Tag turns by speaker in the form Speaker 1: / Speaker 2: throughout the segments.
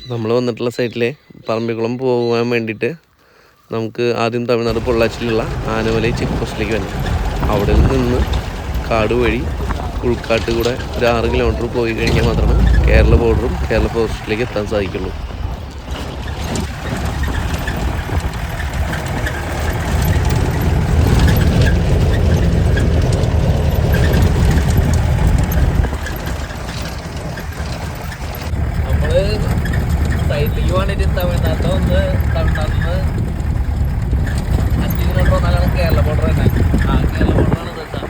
Speaker 1: നമ്മൾ വന്നിട്ടുള്ള സൈറ്റിലെ പറമ്പിക്കുളം പോകാൻ വേണ്ടിയിട്ട് നമുക്ക് ആദ്യം തമിഴ്നാട് പൊള്ളാച്ചിയിലുള്ള ആനമലൈ ചെക്ക് പോസ്റ്റിലേക്ക് വരണം. അവിടെ നിന്ന് കാട് വഴി ഉൾക്കാട്ട് കൂടെ ഒരു 6 കിലോമീറ്റർ പോയി കഴിഞ്ഞാൽ മാത്രമേ കേരള ബോർഡറും കേരള ഫോറസ്റ്റിലേക്ക് എത്താൻ സാധിക്കുള്ളൂ.
Speaker 2: സൈറ്റിലേക്ക് വേണ്ടിയിട്ട് തമിഴ്നാട്ടിൽ വന്ന് തമിഴ്നാട്ടിൽ നിന്ന് 5 കിലോമീറ്റർ വന്നാലാണ് കേരള ബോർഡർ തന്നെ. കേരള ബോർഡറാണ് ഇതെത്താം.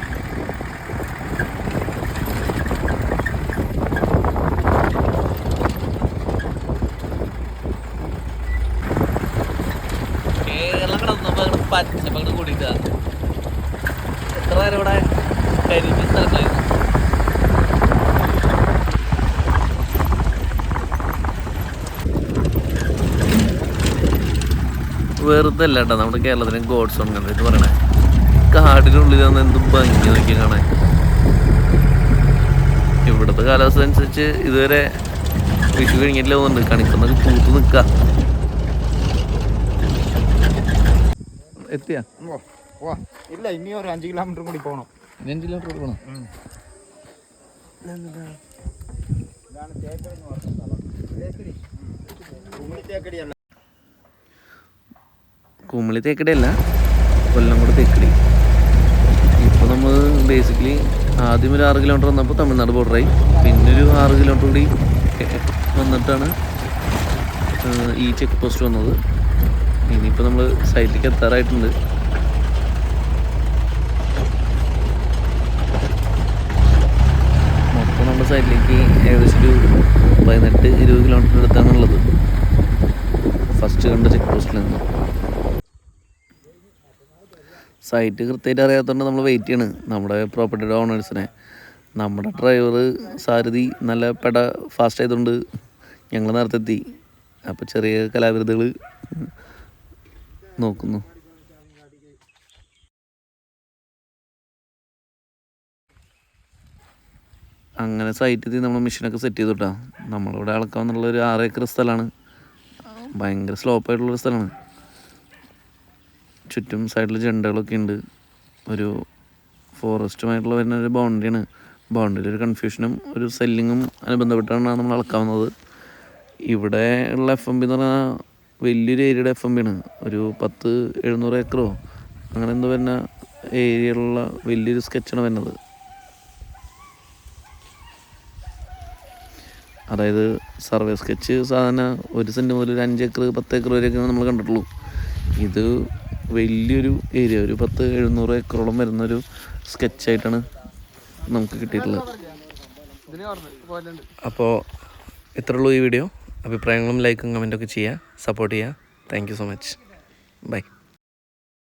Speaker 2: കേരളം കിടന്നപ്പോൾ പച്ചപ്പങ്ങട് കൂടിയിട്ടാ. എത്ര നേരം ഇവിടെ കരിഞ്ഞ സ്ഥലങ്ങളായിരുന്നു.
Speaker 1: വെറുതെ അല്ല കേട്ടോ നമ്മുടെ കേരളത്തിലെ ഗോഡ്സ് ഓൺ കൺട്രി എന്ന് പറയണേ. കാടിനുള്ളിൽ വന്ന് എന്ത് ഭംഗി നോക്കി കാണാൻ. ഇവിടുത്തെ കാലാവസ്ഥ അനുസരിച്ച് ഇതുവരെ വിഷു കഴിഞ്ഞിട്ടില്ല തോന്നുന്നുണ്ട്. കണിക്കുന്നൊക്കെ പൂത്ത് നിൽക്കുക. എത്തിയാ
Speaker 3: ഇല്ല, ഇനി ഒരു 5 കിലോമീറ്റർ കൂടി പോകണം.
Speaker 2: 5 കിലോമീറ്റർ പോകണം.
Speaker 1: കുമിളി തേക്കടി അല്ല, കൊല്ലംകോട് തേക്കടി. ഇപ്പോൾ നമ്മൾ ബേസിക്കലി ആദ്യം ഒരു 6 കിലോമീറ്റർ വന്നപ്പോൾ തമിഴ്നാട് ബോർഡറായി. പിന്നെ ഒരു 6 കിലോമീറ്റർ കൂടി വന്നിട്ടാണ് ഈ ചെക്ക് പോസ്റ്റ് വന്നത്. ഇനിയിപ്പോൾ നമ്മൾ സൈറ്റിലേക്ക് എത്താറായിട്ടുണ്ട്. മൊത്തം നമ്മുടെ സൈറ്റിലേക്ക് ഏകദേശം ഒരു 18-20 കിലോമീറ്റർ അടുത്താണുള്ളത് ഫസ്റ്റ് കണ്ട ചെക്ക് പോസ്റ്റിൽ നിന്ന്. സൈറ്റ് കൃത്യമായിട്ട് അറിയാത്തതുകൊണ്ട് നമ്മൾ വെയിറ്റ് ചെയ്യണം നമ്മുടെ പ്രോപ്പർട്ടിയുടെ ഓണേഴ്സിനെ. നമ്മുടെ ഡ്രൈവർ സാരഥി നല്ല ഫാസ്റ്റ് ആയതുകൊണ്ട് ഞങ്ങൾ നേരത്തെ എത്തി. അപ്പോൾ ചെറിയ കലാവിരുദ്ധകൾ നോക്കുന്നു. അങ്ങനെ സൈറ്റിൽ നമ്മൾ മെഷീനൊക്കെ സെറ്റ് ചെയ്തിട്ടാ. നമ്മളിവിടെ അളക്കാമെന്നുള്ളൊരു 6 ഏക്കർ സ്ഥലമാണ്. ഭയങ്കര സ്ലോപ്പായിട്ടുള്ളൊരു സ്ഥലമാണ്. ചുറ്റും സൈഡിൽ ജണ്ടകളൊക്കെ ഉണ്ട്. ഒരു ഫോറസ്റ്റുമായിട്ടുള്ള വരുന്ന ഒരു ബൗണ്ടറിയാണ്. ബൗണ്ടറിയിൽ ഒരു കൺഫ്യൂഷനും ഒരു സെല്ലിങ്ങും അനുബന്ധപ്പെട്ടാണ് നമ്മൾ അളക്കാവുന്നത്. ഇവിടെ ഉള്ള FMB എന്ന് പറഞ്ഞാൽ വലിയൊരു ഏരിയയുടെ FMB ആണ്. ഒരു 10-700 ഏക്കറോ അങ്ങനെ എന്തോ വരുന്ന ഏരിയയിലുള്ള വലിയൊരു സ്കെച്ചാണ് വരുന്നത്. അതായത് സർവേ സ്കെച്ച് സാധാരണ 1 സെൻറ്റ് മുതൽ ഒരു 5 ഏക്കർ 10 ഏക്കർ വരെയൊക്കെയാണ് നമ്മൾ കണ്ടിട്ടുള്ളൂ. ഇത് വലിയൊരു ഏരിയ, ഒരു 10-700 ഏക്കറോളം വരുന്നൊരു സ്കെച്ചായിട്ടാണ് നമുക്ക് കിട്ടിയിട്ടുള്ളത്. അപ്പോൾ ഇത്രയുള്ളൂ ഈ വീഡിയോ. അഭിപ്രായങ്ങളും ലൈക്കും കമൻറ്റൊക്കെ ചെയ്യുക, സപ്പോർട്ട് ചെയ്യുക. Thank you so much. By.